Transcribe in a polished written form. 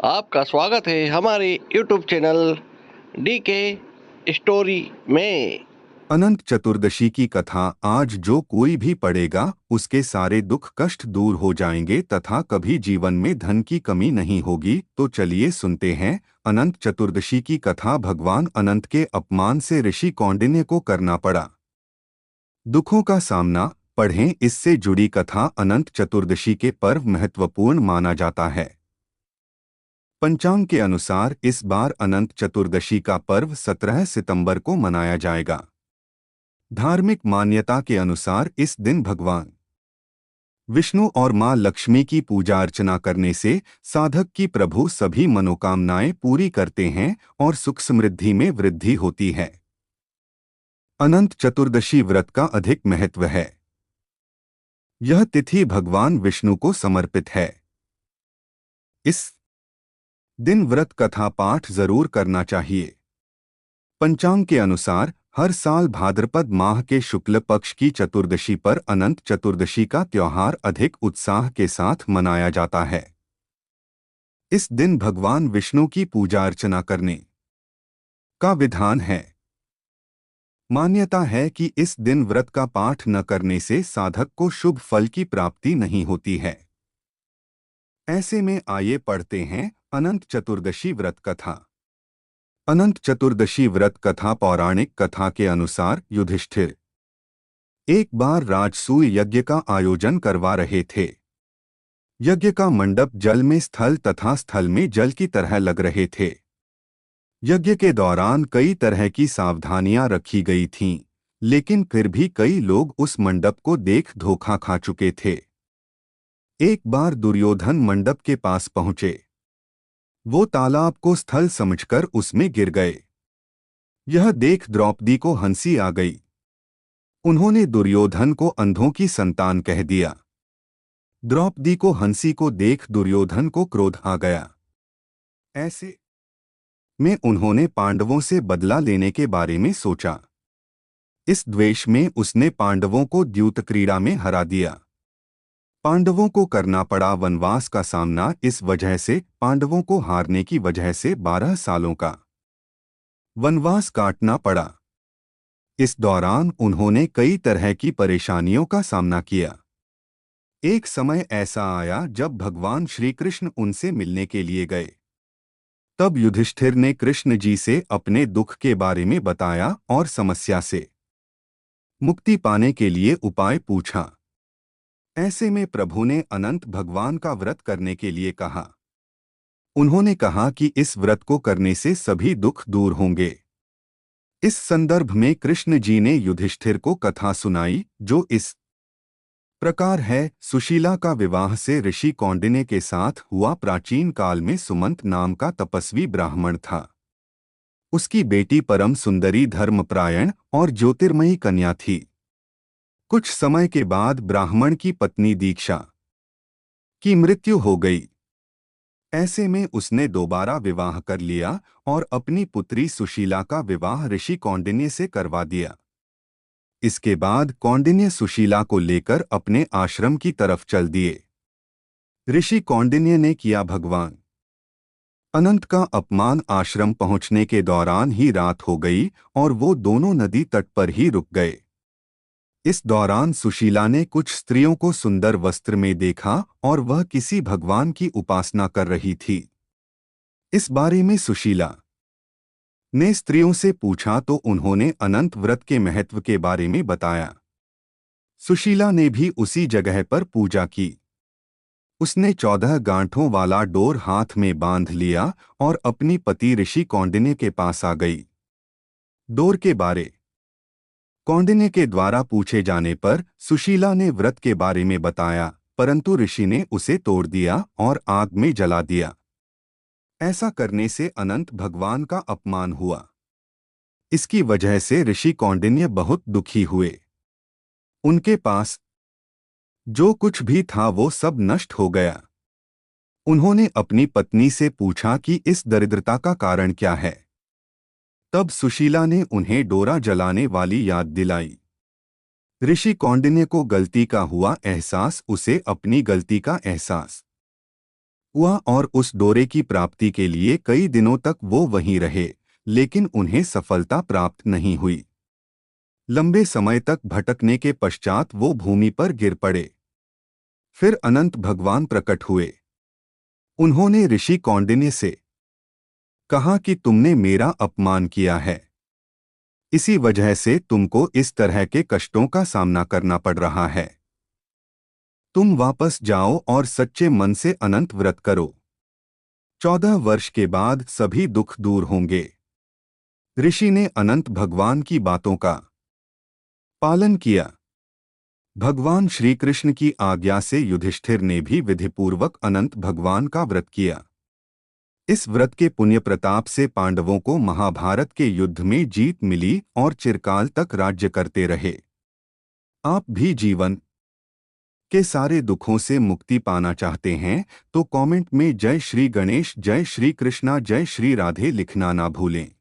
आपका स्वागत है हमारे YouTube चैनल DK स्टोरी में। अनंत चतुर्दशी की कथा। आज जो कोई भी पढ़ेगा उसके सारे दुख कष्ट दूर हो जाएंगे तथा कभी जीवन में धन की कमी नहीं होगी। तो चलिए सुनते हैं अनंत चतुर्दशी की कथा। भगवान अनंत के अपमान से ऋषि कौंडिन्य को करना पड़ा दुखों का सामना। पढ़ें इससे जुड़ी कथा। अनंत चतुर्दशी के पर्व महत्वपूर्ण माना जाता है। पंचांग के अनुसार इस बार अनंत चतुर्दशी का पर्व 17 सितंबर को मनाया जाएगा। धार्मिक मान्यता के अनुसार इस दिन भगवान विष्णु और मां लक्ष्मी की पूजा अर्चना करने से साधक की प्रभु सभी मनोकामनाएं पूरी करते हैं और सुख समृद्धि में वृद्धि होती है। अनंत चतुर्दशी व्रत का अधिक महत्व है। यह तिथि भगवान विष्णु को समर्पित है। इस दिन व्रत कथा पाठ जरूर करना चाहिए। पंचांग के अनुसार हर साल भाद्रपद माह के शुक्ल पक्ष की चतुर्दशी पर अनंत चतुर्दशी का त्योहार अधिक उत्साह के साथ मनाया जाता है। इस दिन भगवान विष्णु की पूजा अर्चना करने का विधान है। मान्यता है कि इस दिन व्रत का पाठ न करने से साधक को शुभ फल की प्राप्ति नहीं होती है। ऐसे में आइए पढ़ते हैं अनंत चतुर्दशी व्रत कथा। अनंत चतुर्दशी व्रत कथा। पौराणिक कथा के अनुसार युधिष्ठिर एक बार राजसूय यज्ञ का आयोजन करवा रहे थे। यज्ञ का मंडप जल में स्थल तथा स्थल में जल की तरह लग रहे थे। यज्ञ के दौरान कई तरह की सावधानियां रखी गई थीं, लेकिन फिर भी कई लोग उस मंडप को देख धोखा खा चुके थे। एक बार दुर्योधन मंडप के पास पहुंचे। वो तालाब को स्थल समझकर उसमें गिर गए। यह देख द्रौपदी को हंसी आ गई। उन्होंने दुर्योधन को अंधों की संतान कह दिया। द्रौपदी को हंसी को देख दुर्योधन को क्रोध आ गया। ऐसे में उन्होंने पांडवों से बदला लेने के बारे में सोचा। इस द्वेष में उसने पांडवों को द्यूत क्रीड़ा में हरा दिया। पांडवों को करना पड़ा वनवास का सामना। इस वजह से पांडवों को हारने की वजह से 12 सालों का वनवास काटना पड़ा। इस दौरान उन्होंने कई तरह की परेशानियों का सामना किया। एक समय ऐसा आया जब भगवान श्री कृष्ण उनसे मिलने के लिए गए। तब युधिष्ठिर ने कृष्ण जी से अपने दुख के बारे में बताया और समस्या से मुक्ति पाने के लिए उपाय पूछा। ऐसे में प्रभु ने अनंत भगवान का व्रत करने के लिए कहा। उन्होंने कहा कि इस व्रत को करने से सभी दुख दूर होंगे। इस संदर्भ में कृष्ण जी ने युधिष्ठिर को कथा सुनाई जो इस प्रकार है। सुशीला का विवाह से ऋषि कौंडिन्य के साथ हुआ। प्राचीन काल में सुमंत नाम का तपस्वी ब्राह्मण था। उसकी बेटी परम सुंदरी धर्मपरायण और ज्योतिर्मयी कन्या थी। कुछ समय के बाद ब्राह्मण की पत्नी दीक्षा की मृत्यु हो गई। ऐसे में उसने दोबारा विवाह कर लिया और अपनी पुत्री सुशीला का विवाह ऋषि कौंडिन्य से करवा दिया। इसके बाद कौंडिन्य सुशीला को लेकर अपने आश्रम की तरफ चल दिए। ऋषि कौंडिन्य ने किया भगवान अनंत का अपमान। आश्रम पहुंचने के दौरान ही रात हो गई और वो दोनों नदी तट पर ही रुक गए। इस दौरान सुशीला ने कुछ स्त्रियों को सुंदर वस्त्र में देखा और वह किसी भगवान की उपासना कर रही थी। इस बारे में सुशीला ने स्त्रियों से पूछा तो उन्होंने अनंत व्रत के महत्व के बारे में बताया। सुशीला ने भी उसी जगह पर पूजा की। उसने 14 गांठों वाला डोर हाथ में बांध लिया और अपनी पति ऋषि कौंडिन्य के पास आ गई। डोर के बारे कौंडिन्य के द्वारा पूछे जाने पर सुशीला ने व्रत के बारे में बताया, परंतु ऋषि ने उसे तोड़ दिया और आग में जला दिया। ऐसा करने से अनंत भगवान का अपमान हुआ। इसकी वजह से ऋषि कौंडिन्य बहुत दुखी हुए। उनके पास जो कुछ भी था वो सब नष्ट हो गया। उन्होंने अपनी पत्नी से पूछा कि इस दरिद्रता का कारण क्या है। तब सुशीला ने उन्हें डोरा जलाने वाली याद दिलाई। ऋषि कौंडिन्य को गलती का हुआ एहसास, उसे अपनी गलती का एहसास हुआ और उस दौरे की प्राप्ति के लिए कई दिनों तक वो वहीं रहे, लेकिन उन्हें सफलता प्राप्त नहीं हुई। लंबे समय तक भटकने के पश्चात वो भूमि पर गिर पड़े। फिर अनंत भगवान प्रकट हुए। उन्होंने ऋषि कौंडिन्य से कहा कि तुमने मेरा अपमान किया है, इसी वजह से तुमको इस तरह के कष्टों का सामना करना पड़ रहा है। तुम वापस जाओ और सच्चे मन से अनंत व्रत करो। 14 वर्ष के बाद सभी दुख दूर होंगे। ऋषि ने अनंत भगवान की बातों का पालन किया। भगवान श्री कृष्ण की आज्ञा से युधिष्ठिर ने भी विधिपूर्वक अनंत भगवान का व्रत किया। इस व्रत के पुण्य प्रताप से पांडवों को महाभारत के युद्ध में जीत मिली और चिरकाल तक राज्य करते रहे। आप भी जीवन के सारे दुखों से मुक्ति पाना चाहते हैं तो कमेंट में जय श्री गणेश, जय श्री कृष्णा, जय श्री राधे लिखना ना भूलें।